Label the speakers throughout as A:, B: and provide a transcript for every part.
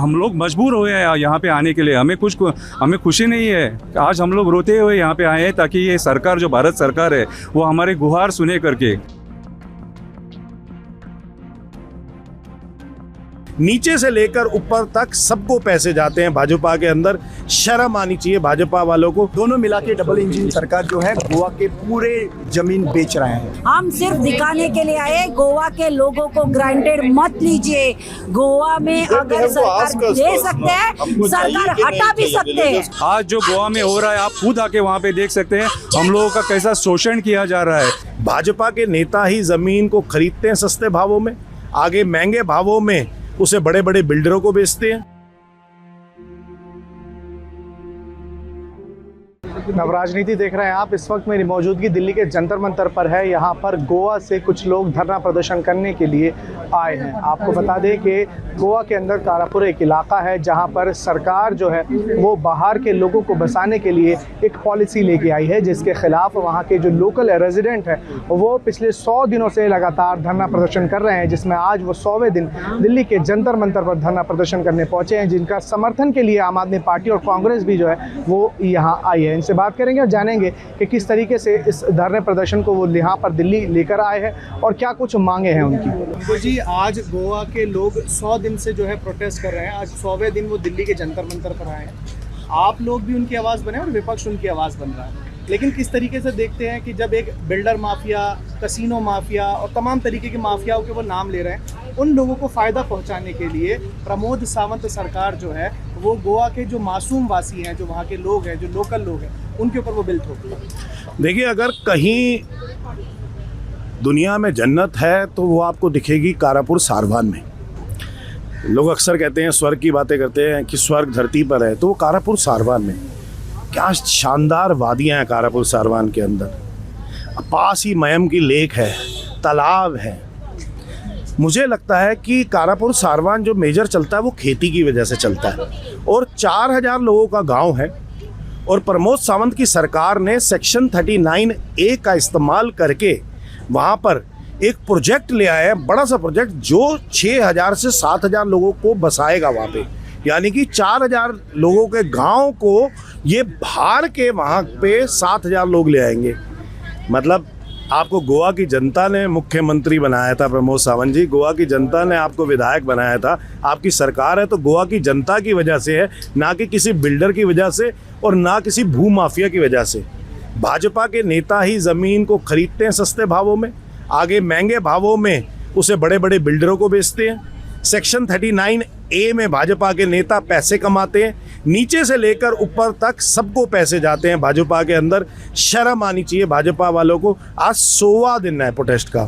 A: हम लोग मजबूर हुए हैं यहाँ पे आने के लिए। हमें खुशी नहीं है। आज हम लोग रोते हुए यहाँ पे आए हैं ताकि ये सरकार जो भारत सरकार है वो हमारे गुहार सुने करके।
B: नीचे से लेकर ऊपर तक सबको पैसे जाते हैं भाजपा के अंदर। शर्म आनी चाहिए भाजपा वालों को।
C: दोनों मिला के डबल इंजन सरकार जो है गोवा के पूरे जमीन बेच रहे हैं।
D: हम सिर्फ दिखाने के लिए आए, गोवा के लोगों को ग्रांटेड मत लीजिए। गोवा में अगर सरकार दे सकते हैं, सरकार हटा भी सकते हैं।
A: आज जो गोवा में हो रहा है आप खुद आके वहाँ पे देख सकते हैं हम लोगों का कैसा शोषण किया जा रहा है।
B: भाजपा के नेता ही जमीन को खरीदते हैं सस्ते भावों में, आगे महंगे भावों में उसे बड़े बड़े बिल्डरों को बेचते हैं।
E: नवराजनीति देख रहे हैं आप। इस वक्त मेरी मौजूदगी दिल्ली के जंतर मंतर पर है। यहाँ पर गोवा से कुछ लोग धरना प्रदर्शन करने के लिए आए हैं। आपको बता दें कि गोवा के अंदर कारापुर एक इलाका है जहाँ पर सरकार जो है वो बाहर के लोगों को बसाने के लिए एक पॉलिसी लेके आई है, जिसके खिलाफ वहाँ के जो लोकल रेजिडेंट हैं वो पिछले 100 दिनों से लगातार धरना प्रदर्शन कर रहे हैं, जिसमें आज वो 100वें दिन दिल्ली के जंतर मंतर पर धरना प्रदर्शन करने पहुँचे हैं, जिनका समर्थन के लिए आम आदमी पार्टी और कांग्रेस भी जो है वो यहाँ आई है। इनसे बात करेंगे और जानेंगे कि किस तरीके से इस धरने प्रदर्शन को वो यहाँ पर दिल्ली लेकर आए हैं और क्या कुछ मांगे हैं उनकी। तो जी आज गोवा के लोग 100 दिन से जो है प्रोटेस्ट कर रहे हैं। आज 100वें दिन वो दिल्ली के जंतर मंतर पर आए हैं। आप लोग भी उनकी आवाज़ बने और विपक्ष उनकी आवाज़ बन रहा है, लेकिन किस तरीके से देखते हैं कि जब एक बिल्डर माफिया, कसिनो माफिया और तमाम तरीके के माफियाओं के वो नाम ले रहे हैं, उन लोगों को फ़ायदा पहुंचाने के लिए प्रमोद सावंत सरकार जो है वो गोवा के जो मासूम वासी हैं, जो वहाँ के लोग हैं, जो लोकल लोग हैं, उनके ऊपर वो बिल ठोक रहे हैं।
B: देखिए, अगर कहीं दुनिया में जन्नत है तो वो आपको दिखेगी कारापुर सारवान में। लोग अक्सर कहते हैं स्वर्ग की बातें करते हैं कि स्वर्ग धरती पर है, तो वो कारापुर सारवान में। क्या शानदार वादियाँ हैं कारापुर सारवान के अंदर। पास ही मयम की लेक है, तालाब है। मुझे लगता है कि कारापुर सारवान जो मेजर चलता है वो खेती की वजह से चलता है और 4000 लोगों का गांव है। और प्रमोद सावंत की सरकार ने सेक्शन 39A का इस्तेमाल करके वहाँ पर एक प्रोजेक्ट ले आया है, बड़ा सा प्रोजेक्ट जो 6000 से 7000 लोगों को बसाएगा वहाँ पे। यानी कि 4000 लोगों के गांव को ये भार के वहाँ पे 7000 लोग ले आएंगे। मतलब आपको गोवा की जनता ने मुख्यमंत्री बनाया था प्रमोद सावंत जी, गोवा की जनता ने आपको विधायक बनाया था। आपकी सरकार है तो गोवा की जनता की वजह से है, ना कि किसी बिल्डर की वजह से और ना किसी भू माफिया की वजह से। भाजपा के नेता ही ज़मीन को खरीदते हैं सस्ते भावों में, आगे महंगे भावों में उसे बड़े बड़े बिल्डरों को बेचते हैं। सेक्शन 39A में भाजपा के नेता पैसे कमाते हैं। नीचे से लेकर ऊपर तक सबको पैसे जाते हैं भाजपा के अंदर। शर्म आनी चाहिए भाजपा वालों को। आज 100वां दिन है प्रोटेस्ट का।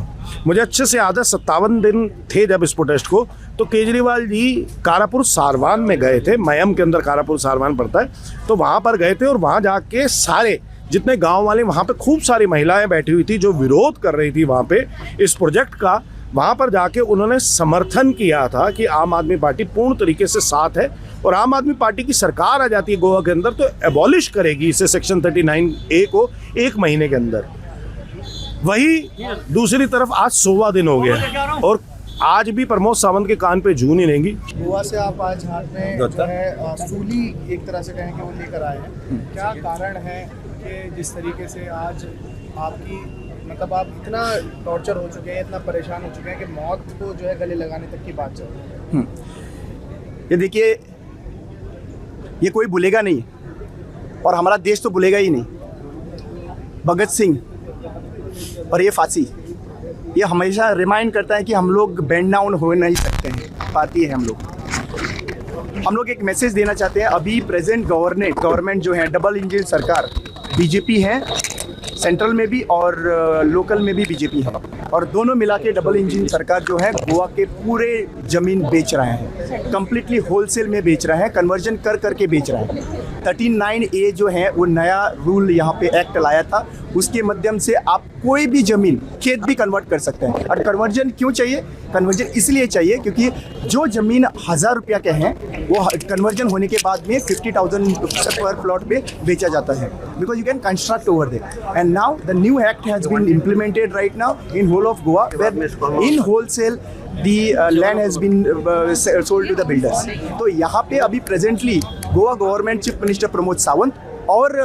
B: मुझे अच्छे से याद है 57 दिन थे जब इस प्रोटेस्ट को, तो केजरीवाल जी कारापुर सारवान में गए थे। मयम के अंदर कारापुर सारवान पड़ता है, तो वहाँ पर गए थे और वहाँ जाके सारे जितने गाँव वाले, वहाँ पर खूब सारी महिलाएँ बैठी हुई थी जो विरोध कर रही थी वहाँ पे इस प्रोजेक्ट का। वहाँ पर जाके उन्होंने समर्थन किया था कि आम आदमी पार्टी पूर्ण तरीके से साथ है और आम आदमी पार्टी की सरकार आ जाती है गोवा के अंदर तो एबॉलिश करेगी इसे सेक्शन 39A को 1 महीने के अंदर। वही दूसरी तरफ आज 100वां दिन हो गया और आज भी प्रमोद सावंत के कान पे जूं नहीं लेंगी।
E: गोवा से आप आज हाथ में जो है सूली एक तरह से कहें कि वो लेकर आए हैं, क्या कारण है कि जिस तरीके से आज आपकी मतलब आप इतना टॉर्चर हो चुके हैं, इतना परेशान हो चुके हैं कि मौत को जो है गले लगाने तक की बात चल रही है।
C: ये देखिए, ये कोई भूलेगा नहीं और हमारा देश तो भूलेगा ही नहीं। भगत सिंह और ये फांसी, ये हमेशा रिमाइंड करता है कि हम लोग बेंड डाउन हो नहीं सकते हैं, भारतीय है हम लोग एक मैसेज देना चाहते हैं। अभी प्रेजेंट गवर्नमेंट जो है डबल इंजन सरकार, बीजेपी है सेंट्रल में भी और लोकल में भी बीजेपी है, और दोनों मिला के डबल इंजन सरकार जो है गोवा के पूरे ज़मीन बेच रहे हैं, कम्प्लीटली होलसेल में बेच रहे हैं, कन्वर्जन कर करके बेच रहे हैं। 39A जो है वो नया रूल यहाँ पे एक्ट लाया था, उसके माध्यम से आप कोई भी ज़मीन खेत भी कन्वर्ट कर सकते हैं। और कन्वर्जन क्यों चाहिए? कन्वर्जन इसलिए चाहिए क्योंकि जो ज़मीन 1000 रुपया के हैं वो कन्वर्जन होने के बाद में 50,000 पर प्लॉट पे बेचा जाता है, because you can construct over there. And now the new act has been implemented right now in whole of Goa, where in wholesale the land has been sold to the builders। तो यहाँ पे अभी presently Goa government chief minister Pramod Sawant और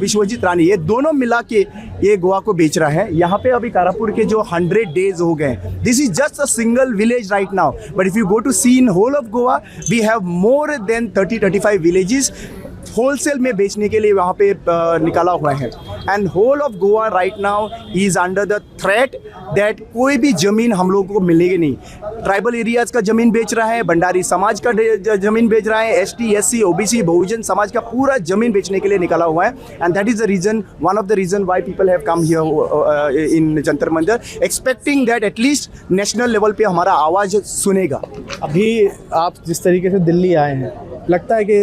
C: विश्वजीत रानी ये दोनों मिला के ये गोवा को बेच रहा है। यहाँ पे अभी कारापुर के जो 100 डेज हो गए, this is just a single village right now, but if you go to see in whole of Goa we have more than 30-35 villages wholesale में बेचने के लिए वहाँ पे निकाला हुआ है। And whole of Goa right now is under the threat that कोई भी ज़मीन हम लोगों को मिलेगी नहीं। ट्राइबल एरियाज़ का ज़मीन बेच रहा है, भंडारी समाज का ज़मीन बेच रहा है, ST SC OBC Bahujan Samaj का पूरा ज़मीन बेचने के लिए निकाला हुआ है। And that is the reason, one of the reason why people have come here in Jantar Mantar, expecting that at least national level पे हमारा आवाज़ सुनेगा।
E: अभी आप जिस तरीके से दिल्ली आए हैं, लगता है कि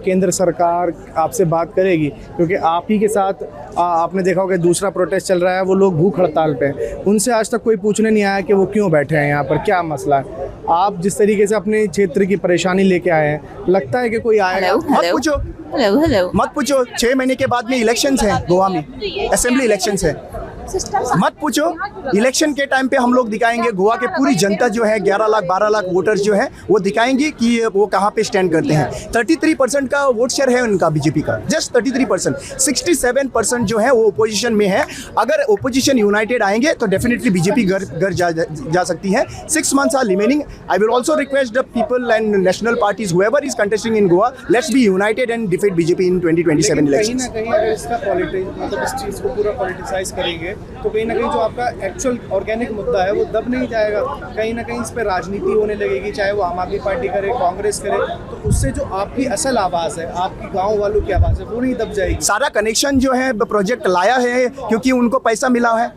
E: केंद्र सरकार आपसे बात करेगी? क्योंकि आप ही के साथ आपने देखा होगा दूसरा प्रोटेस्ट चल रहा है, वो लोग भूख हड़ताल पे हैं, उनसे आज तक कोई पूछने नहीं आया कि वो क्यों बैठे हैं यहाँ पर, क्या मसला है। आप जिस तरीके से अपने क्षेत्र की परेशानी लेके आए हैं, लगता है कि कोई आएगा?
C: मत पूछो, मत पूछो, 6 महीने के बाद में इलेक्शंस हैं गोवा में, असेंबली इलेक्शंस है, मत पूछो। इलेक्शन के टाइम पे हम लोग दिखाएंगे, गोवा के पूरी जनता जो है 11 लाख 12 लाख वोटर्स जो है वो दिखाएंगे कि वो कहाँ पे स्टैंड करते हैं। 33% का वोट शेयर है उनका बीजेपी का, जस्ट 33%। 67% जो है वो ओपोजिशन में है। अगर ओपोजिशन यूनाइटेड आएंगे तो डेफिनेटली बीजेपी घर जा सकती है। 6 months are remaining. I will also request the people and national parties whoever is contesting in Goa, let's be united and defeat BJP in 2027 election.
E: कहीं ना कहीं अगर इसका मतलब इस चीज़ को पूरा पॉलिटिसाइज करेंगे तो कहीं ना कहीं जो आपका एक्चुअल ऑर्गेनिक मुद्दा है वो दब नहीं जाएगा, कहीं ना कहीं इस पर राजनीति होने लगेगी, चाहे वो आम आदमी पार्टी करे, कांग्रेस करे, तो उससे जो आपकी असल आवाज़ है, आपकी गांव वालों की आवाज़ है, वो नहीं दब जाएगी।
C: सारा कनेक्शन जो है प्रोजेक्ट लाया है क्योंकि उनको पैसा मिला है।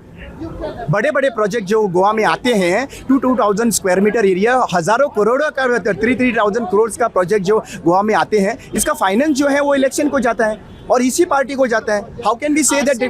C: बड़े बड़े प्रोजेक्ट जो गोवा में आते हैं 2,000 स्क्वायर मीटर एरिया, हज़ारों करोड़ों का 3,000 करोड़ का प्रोजेक्ट जो गोवा में आते हैं, इसका फाइनेंस जो है वो इलेक्शन को जाता है और इसी पार्टी को जाता है। How can we say that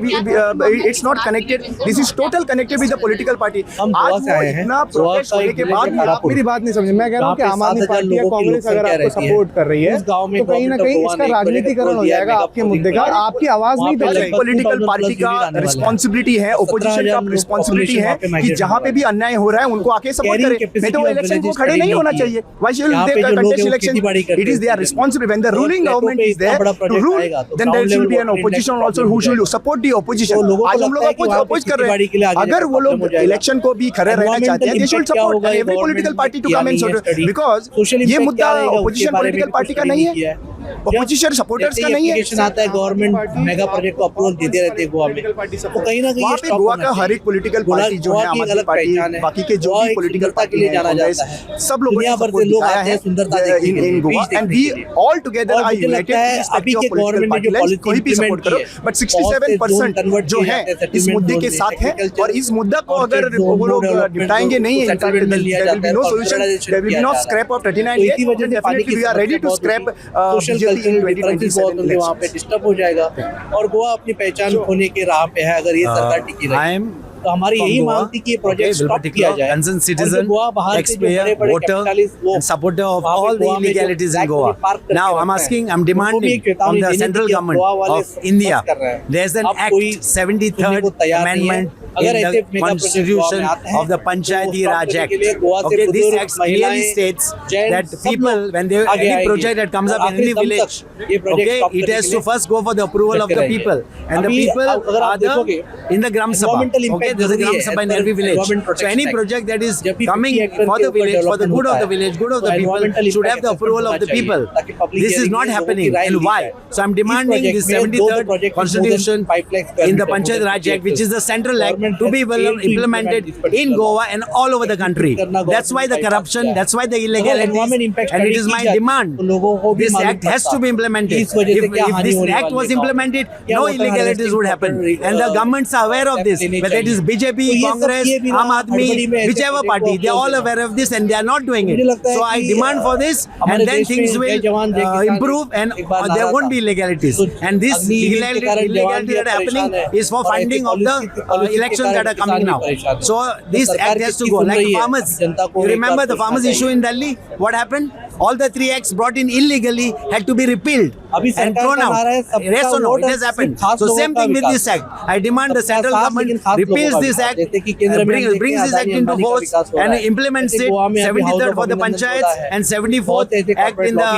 C: it's not connected? This is total connected with the political party. आज वो इतना प्रोटेस्ट होने के बाद
E: आप मेरी बात नहीं समझे, मैं कह रहा हूँ कि आम आदमी पार्टी या कांग्रेस अगर आपको सपोर्ट कर रही है तो कहीं ना कहीं इसका राजनीतिकरण हो जाएगा आपके मुद्दे का, आपकी आवाज नहीं दबेगी।
C: पॉलिटिकल पार्टी का रिस्पॉन्सिबिलिटी है, ओपोजिशन का रिस्पॉन्सिबिलिटी है कि जहाँ पे भी अन्याय हो रहा है उनको आके सपोर्ट करे। नहीं तो इलेक्शन को खड़े नहीं होना चाहिए। Why should they contest election? It is their responsibility when the ruling government is there to rule, then there should be an opposition also who should support the opposition। आज हम लोग अपोज कर रहे हैं। अगर वो लोग इलेक्शन को भी खड़े रहना चाहते हैं, they should support every political party to come and support, because ये मुद्दा opposition political party का नहीं है, opposition supporters का नहीं है।
F: आता है गवर्नमेंट मेगा प्रोजेक्ट को अप्रूवल देते रहते हैं गोवा में, तो कहीं ना कहीं
C: वहाँ पे गोवा का हर एक पॉलिटिकल पार्टी जो है, आम आदमी पार्टी, बाकी के जो भी पॉलिटिकल पार्टी है, कांग्रेस, सब लोगों ने सपोर्ट दिखाया है in Goa, and we all together are united.
F: अभी के गवर्नमेंट ने जो पॉलिसी
C: कोई भी सपोर्ट करो, बट 67% जो है इस मुद्दे के साथ है, और इस मुद्दा को अगर वो लोग निपटाएंगे नहीं, there will be no solution, there will be no scrap of 39A, definitely we are ready to scrap BJP in 2027 elections।
F: वहाँ पे डिस्टर्ब हो जाएगा और गोवा अपनी पहचान खोने के राह पे है अगर ये सरकार टिकी रहे। तो हमारी यही मांग थी कि ये प्रोजेक्ट स्टॉप किया जाए।
G: Concerned citizen, taxpayer, voter, and supporter of all the illegalities in Goa. Now I'm demanding from the central government of India. There's an Act 73rd Amendment in the Constitution of the Panchayati Raj Act. Okay, this Act clearly states that people, when they any project that comes up in any village, okay, it has to first go for the approval of the people, and the people are in the Gram Sabha. Okay, there's a Gram Sabha in every village. So any project that is coming for the village, for the good of the village, good of the people, should have the approval of the people. This is not happening, and why? So I'm demanding this 73rd Constitution in the Panchayat Raj Act, which is the central act, to be implemented in Goa and all over the country. That's why the corruption, that's why the illegalities, and it is my demand. This act has to be implemented. If this act was implemented, no illegalities would happen. And the governments are aware of this. Whether it is BJP, Congress, Aam Aadmi, whichever party, they are all aware of this and they are not doing it. So I demand for this, and then things will improve and there won't be illegalities. And this illegality that are happening is for funding of the elections that are coming now. So this act has to go. Like farmers, you remember the farmers issue in Delhi? What happened? All the 3 acts brought in illegally had to be repealed and thrown out. Yes or no? It has happened. So same thing with this act. I demand the central government repeals this act, brings this act into force and implements it. 73rd for the panchayats and 74th act in the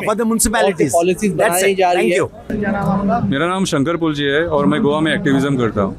G: for the municipalities. That's it. Thank you.
E: क्या नाम आपका?
A: मेरा नाम शंकर पुल जी है और मैं गोवा में activism करता हूँ।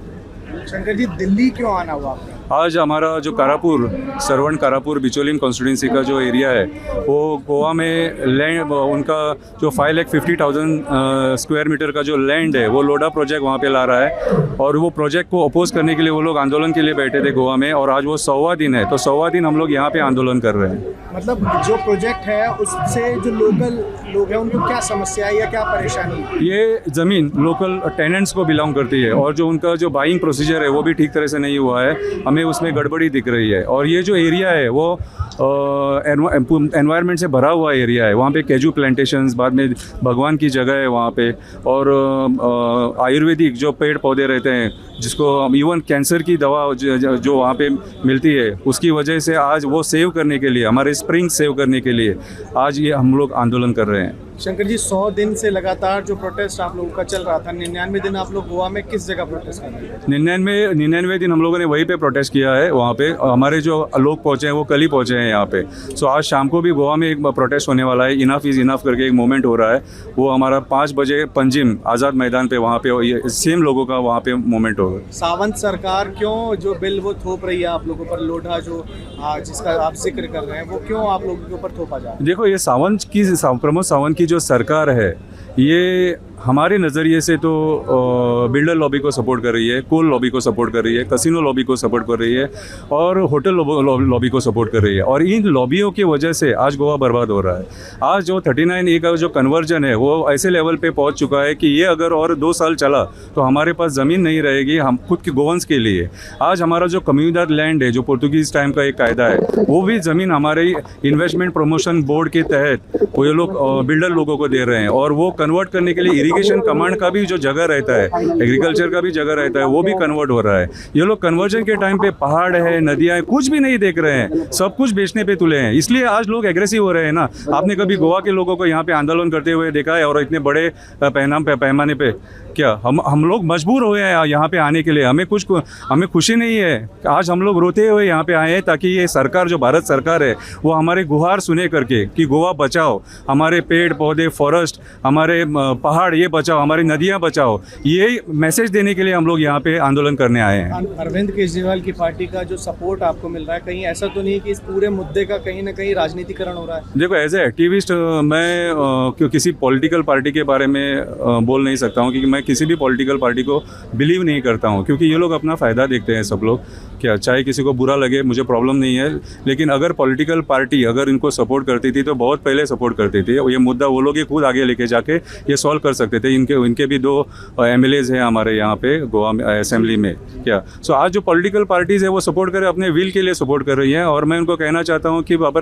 E: शंकर जी, दिल्ली क्यों आना हुआ आपका?
A: आज हमारा जो कारापुर, सरवण कारापुर बिचोलिम कॉन्स्टिट्यूंसी का जो एरिया है वो गोवा में लैंड, उनका जो 5,50,000 स्क्वायर मीटर का जो लैंड है वो लोडा प्रोजेक्ट वहाँ पे ला रहा है और वो प्रोजेक्ट को अपोज करने के लिए वो लोग आंदोलन के लिए बैठे थे गोवा में और आज वो 100वां दिन है। तो 100वां दिन हम लोग यहाँ पे आंदोलन कर रहे हैं।
E: मतलब जो प्रोजेक्ट है उससे जो लोकल लोग हैं उनको क्या समस्या है या क्या परेशानी है?
A: ये ज़मीन लोकल टेनेंट्स को बिलोंग करती है और जो उनका जो बाइंग प्रोसीजर है वो भी ठीक तरह से नहीं हुआ है, हमें उसमें गड़बड़ी दिख रही है। और ये जो एरिया है वो एनवायरनमेंट से भरा हुआ एरिया है, वहाँ पे केजू प्लांटेशंस, बाद में भगवान की जगह है वहाँ पे और आयुर्वेदिक जो पेड़ पौधे रहते हैं जिसको इवन कैंसर की दवा जो वहाँ पे मिलती है उसकी वजह से आज वो सेव करने के लिए, हमारे स्प्रिंग सेव करने के लिए आज ये हम लोग आंदोलन कर रहे हैं।
E: शंकर जी, 100 दिन से लगातार जो प्रोटेस्ट आप लोगों का चल रहा था, 99 दिन आप लोग गोवा में किस जगह प्रोटेस्ट कर रहे हैं?
A: 99 दिन हम लोगों ने वहीं पे प्रोटेस्ट किया है। वहाँ पे हमारे जो लोग पहुँचे हैं वो कल ही पहुँचे हैं यहाँ पे। सो आज शाम को भी गोवा में एक प्रोटेस्ट होने वाला है। इनफ इज़ इनफ करके एक मूवमेंट हो रहा है, वो हमारा 5 बजे पंजिम आज़ाद मैदान पे वहाँ पे सेम लोगों का वहाँ पे मूवमेंट होगा।
E: सावंत सरकार क्यों जो बिल वो थोप रही है आप लोगों पर, लोढ़ा जो जिसका आप जिक्र कर रहे हैं, वो क्यों आप लोगों के ऊपर थोपा जा रहा है?
A: देखो, ये प्रमोद सावंत की जो सरकार है ये हमारे नज़रिए से तो बिल्डर लॉबी को सपोर्ट कर रही है, कोल लॉबी को सपोर्ट कर रही है, कसिनो लॉबी को सपोर्ट कर रही है और होटल लॉबी को सपोर्ट कर रही है और इन लॉबियों की वजह से आज गोवा बर्बाद हो रहा है। आज जो 39A का जो कन्वर्जन है वो ऐसे लेवल पे पहुंच चुका है कि ये अगर और 2 साल चला तो हमारे पास ज़मीन नहीं रहेगी हम खुद के गोवंस के लिए। आज हमारा जो कम्युनिदाद लैंड है जो पोर्तुगीज़ टाइम का एक कायदा है वो भी ज़मीन हमारे इन्वेस्टमेंट प्रमोशन बोर्ड के तहत वो ये लोग बिल्डर लोगों को दे रहे हैं और वो कन्वर्ट करने के लिए इरिगेशन कमांड का भी जो जगह रहता है, एग्रीकल्चर का भी जगह रहता है, वो भी कन्वर्ट हो रहा है। ये लोग कन्वर्जन के टाइम पे पहाड़ है, नदियाँ है, कुछ भी नहीं देख रहे हैं, सब कुछ बेचने पे तुले हैं। इसलिए आज लोग एग्रेसिव हो रहे हैं ना। आपने कभी गोवा के लोगों को यहाँ पे आंदोलन करते हुए देखा है और इतने बड़े पैमाने पे? क्या हम लोग मजबूर हुए हैं यहाँ पे आने के लिए, हमें खुशी नहीं है। आज हम लोग रोते हुए यहाँ पे आए हैं ताकि ये सरकार जो भारत सरकार है वो हमारे गुहार सुने करके कि गोवा बचाओ, हमारे पेड़ पौधे, फॉरेस्ट, हमारे पहाड़ ये बचाओ, हमारी नदियाँ बचाओ, ये मैसेज देने के लिए हम लोग यहाँ पे आंदोलन करने आए हैं।
E: अरविंद केजरीवाल की पार्टी का जो सपोर्ट आपको मिल रहा है, कहीं ऐसा तो नहीं कि इस पूरे मुद्दे का कहीं ना कहीं राजनीतिकरण हो रहा है?
A: देखो, एज ए एक्टिविस्ट मैं किसी पॉलिटिकल पार्टी के बारे में बोल नहीं सकता हूँ क्योंकि मैं किसी भी पॉलिटिकल पार्टी को बिलीव नहीं करता हूँ क्योंकि ये लोग अपना फ़ायदा देखते हैं सब लोग। क्या चाहे किसी को बुरा लगे, मुझे प्रॉब्लम नहीं है, लेकिन अगर पॉलिटिकल पार्टी अगर इनको सपोर्ट करती थी तो बहुत पहले सपोर्ट करती थी। ये मुद्दा वो लोग ही खुद आगे लेके जाके ये सॉल्व कर सकते थे। इनके भी 2 MLAs हैं हमारे यहाँ पे गोवा में असेंबली में। क्या सो आज जो पॉलिटिकल पार्टीज़ है वो सपोर्ट कर अपने विल के लिए सपोर्ट कर रही हैं और मैं उनको कहना चाहता हूँ कि बाबा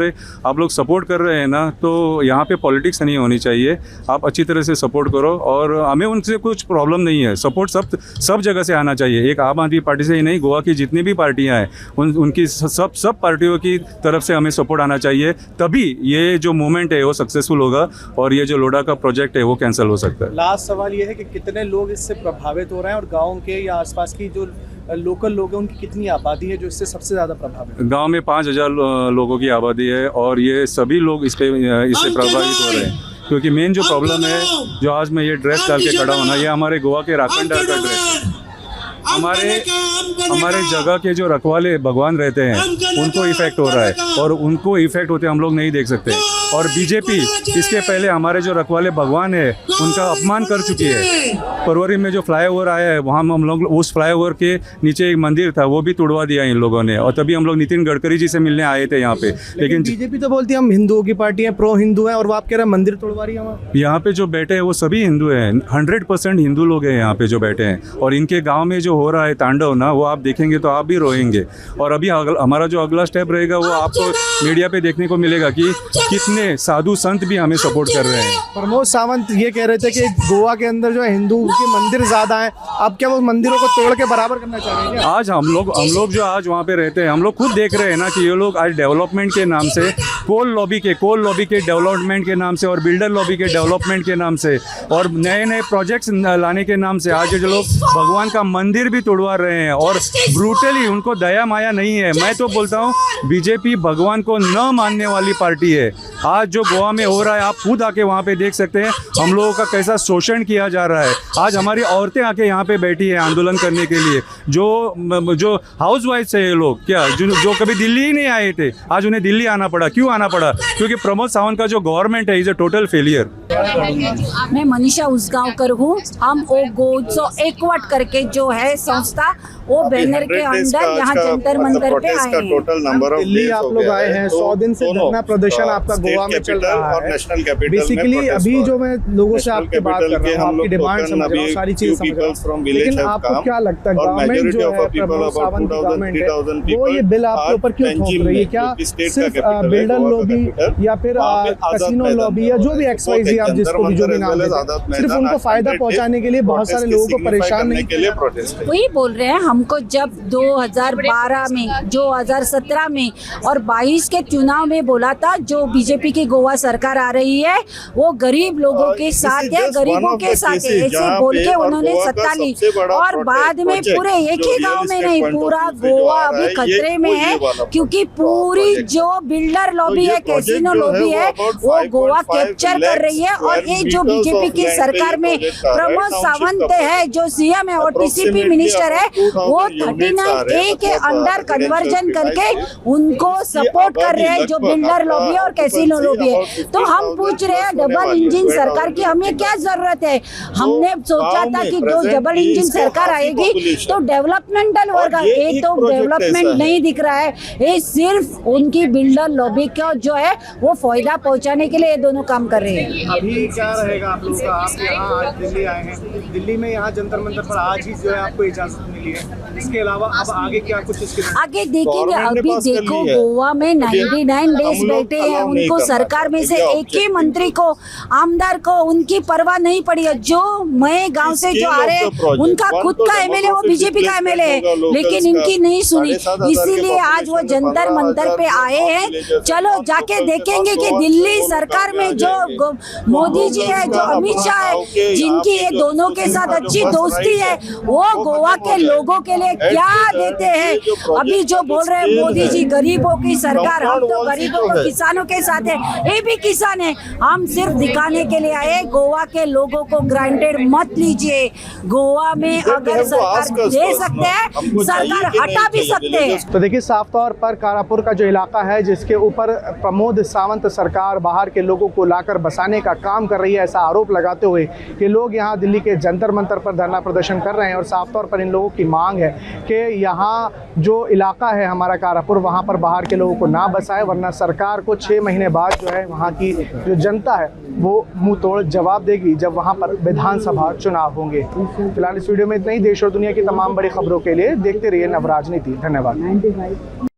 A: आप लोग सपोर्ट कर रहे हैं ना तो यहाँ पे पॉलिटिक्स नहीं होनी चाहिए, आप अच्छी तरह से सपोर्ट करो और हमें उनसे कुछ प्रॉब्लम नहीं है। सपोर्ट सब जगह से आना चाहिए, एक आम आदमी पार्टी से ही नहीं, गोवा की जितनी भी पार्टियां हैं उनकी सब पार्टियों की तरफ से हमें सपोर्ट आना चाहिए, तभी ये जो मूवमेंट है वो सक्सेसफुल होगा और ये जो लोडा का प्रोजेक्ट है वो कैंसिल हो सकता है।
E: लास्ट सवाल ये है कि कितने लोग इससे प्रभावित हो रहे हैं और गाँव के या आसपास की जो लोकल लोग हैं उनकी कितनी आबादी है जो इससे सबसे ज़्यादा प्रभावित है?
A: गाँव में 5,000 लोगों की आबादी है और ये सभी लोग इससे प्रभावित हो रहे हैं क्योंकि मेन जो प्रॉब्लम है, जो आज मैं ये ड्रेस डाल के खड़ा हूँ ना, ये हमारे गोवा के राखनदार का ड्रेस है। हमारे जगह के जो रखवाले भगवान रहते हैं उनको इफेक्ट हो रहा है और उनको इफेक्ट होते हम लोग नहीं देख सकते। और बीजेपी इसके पहले हमारे जो रखवाले भगवान है उनका अपमान कर चुकी है। फरवरी में जो फ्लाईओवर आया है वहाँ हम लोग उस फ्लाईओवर के नीचे एक मंदिर था वो भी तोड़वा दिया इन लोगों ने, और तभी हम लोग नितिन गडकरी जी से मिलने आए थे यहाँ पे। लेकिन
E: बीजेपी तो बोलती है हम हिंदुओं की पार्टी है, प्रो हिंदू है, और वो आप कह रहे हैं मंदिर तोड़वा रही है वहाँ।
A: यहाँ पे जो बैठे हैं वो सभी हिंदू हैं, 100% हिंदू लोग हैं यहाँ पे जो बैठे हैं, और इनके गांव में जो हो रहा है तांडव ना, वो आप देखेंगे तो आप भी रोएंगे। और अभी हमारा जो अगला स्टेप रहेगा वो आपको मीडिया पे देखने को मिलेगा कि कितने साधु संत भी हमें सपोर्ट कर रहे हैं।
E: प्रमोद सावंत ये कह रहे थे कि गोवा के अंदर जो है हिंदू के मंदिर ज़्यादा हैं, अब क्या वो मंदिरों को तोड़ के बराबर करना चाह रहे हैं क्या?
A: आज हम लोग जो आज वहाँ पे रहते हैं, हम लोग खुद देख रहे हैं ना कि ये लोग आज डेवलपमेंट के नाम से, कोल लॉबी के डेवलपमेंट के नाम से और बिल्डर लॉबी के डेवलपमेंट के नाम से और नए नए प्रोजेक्ट्स लाने के नाम से आज जो लोग भगवान का मंदिर भी तोड़वा रहे हैं, और ब्रूटली उनको दया माया नहीं है। मैं तो बोलता हूँ बीजेपी भगवान को न मानने वाली पार्टी है। आज जो गोवा में हो रहा है आप खुद आके वहाँ पे देख सकते हैं हम लोगों का कैसा शोषण किया जा रहा है। आज हमारी औरतें आके यहाँ पे बैठी है आंदोलन करने के लिए, जो हाउस वाइफ है ये लोग, क्या जो कभी दिल्ली ही नहीं आए थे, आज उन्हें दिल्ली आना पड़ा। क्यों आना पड़ा? क्योंकि प्रमोद सावंत का जो गवर्नमेंट है इज अ टोटल फेलियर।
D: मैं मनीषा उसगांवकर हूँ। हम ओ गोत्सो एकवट करके जो है संस्था, वो बैनर के अंदर यहाँ जंतर मंतर पे आए हैं।
E: दिल्ली आप लोग आए हैं, 100 दिन से धरना प्रदर्शन आपका गोवा में चल रहा है। बेसिकली अभी जो मैं लोगों से आपकी बात कर रहा हूँ, आपकी डिमांड समझ रहा हूँ, सारी चीजें समझ रहा हूँ, लेकिन आपको क्या लगता है गवर्नमेंट जो है प्रमोद सावंत की गवर्नमेंट है, वो ये बिल आपके ऊपर क्यों थोप रही है? क्या सिर्फ बिल्डर लॉबी या फिर कैसीनो लॉबी या जो भी XYZ आप जिसको भी जो भी नाम देते हैं, सिर्फ उनको फायदा पहुंचाने के लिए बहुत सारे लोगों को परेशान नहीं के लिए प्रोटेस्ट?
D: वही बोल रहे हैं, हमको जब 2012 में, 2017 में और 22 के चुनाव में बोला था जो बीजेपी की गोवा सरकार आ रही है वो गरीब लोगों के साथ है, गरीबों के साथ है, ऐसे बोल के उन्होंने सत्ता ली। और बाद में पूरे एक ही गांव में नहीं, पूरा गोवा अभी खतरे में है, क्योंकि पूरी जो बिल्डर लॉबी है, कैसीनो लॉबी है, वो गोवा कैप्चर कर रही है। और ये जो बीजेपी की सरकार में प्रमोद सावंत है जो CM है और TCP मिनिस्टर है, वो 39A के अंडर कन्वर्जन करके उनको सपोर्ट कर रहे हैं जो बिल्डर लॉबी और कैसीनो लॉबी है। तो हम पूछ रहे हैं डबल इंजन सरकार की हमें क्या जरूरत है? हमने सोचा था कि जो डबल इंजन सरकार आएगी तो डेवलपमेंटल होगा, ये तो डेवलपमेंट नहीं दिख रहा है, ये सिर्फ उनकी बिल्डर लॉबी को जो है वो फायदा पहुंचाने के लिए ये दोनों काम कर रहे हैं।
E: अभी क्या रहेगा आप लोगों का? आप यहाँ आज दिल्ली आए हैं, दिल्ली में यहाँ जंतर मंतर पर आज ही जो है आपको इजाजत मिली है, इसके अलावा अब आगे क्या कुछ इसके
D: आगे देखेंगे? अभी देखो गोवा में 99 डेज बैठे हैं, उनको सरकार में से एक ही मंत्री को, आमदार को उनकी परवाह नहीं पड़ी है। जो मैं गांव से जो आ रहे हैं उनका खुद का MLA वो बीजेपी का MLA है, लेकिन इनकी नहीं सुनी, इसीलिए आज वो जंतर मंतर पे आए हैं। चलो जाके देखेंगे कि दिल्ली सरकार में जो मोदी जी है, जो अमित शाह है, जिनकी ये दोनों के साथ अच्छी दोस्ती है, वो गोवा के लोगों के लिए क्या देते हैं। अभी जो बोल रहे हैं मोदी जी गरीबों की सरकार, हम तो गरीबों को किसानों के साथ है, ये भी किसान है। हम सिर्फ दिखाने के लिए आए, गोवा के लोगों को ग्रांटेड मत लीजिए। गोवा में अगर सरकार दे सकते हैं, सरकार हटा भी सकते हैं।
E: तो देखिए साफ तौर पर कारापुर का जो इलाका है जिसके ऊपर प्रमोद सावंत सरकार बाहर के लोगों को लाकर बसाने का काम कर रही है, ऐसा आरोप लगाते हुए कि लोग यहाँ दिल्ली के जंतर मंतर पर धरना प्रदर्शन कर रहे हैं। और साफ तौर पर इन लोगों की मांग है कि यहाँ जो इलाका है हमारा कारापुर, वहाँ पर बाहर के लोगों को ना बसाए, वरना सरकार को 6 महीने बाद जो है वहाँ की जो जनता है वो मुंह तोड़ जवाब देगी जब वहाँ पर विधानसभा चुनाव होंगे। फिलहाल इस वीडियो में इतना ही। देश और दुनिया की तमाम बड़ी खबरों के लिए देखते रहिए नवराजनीति। धन्यवाद।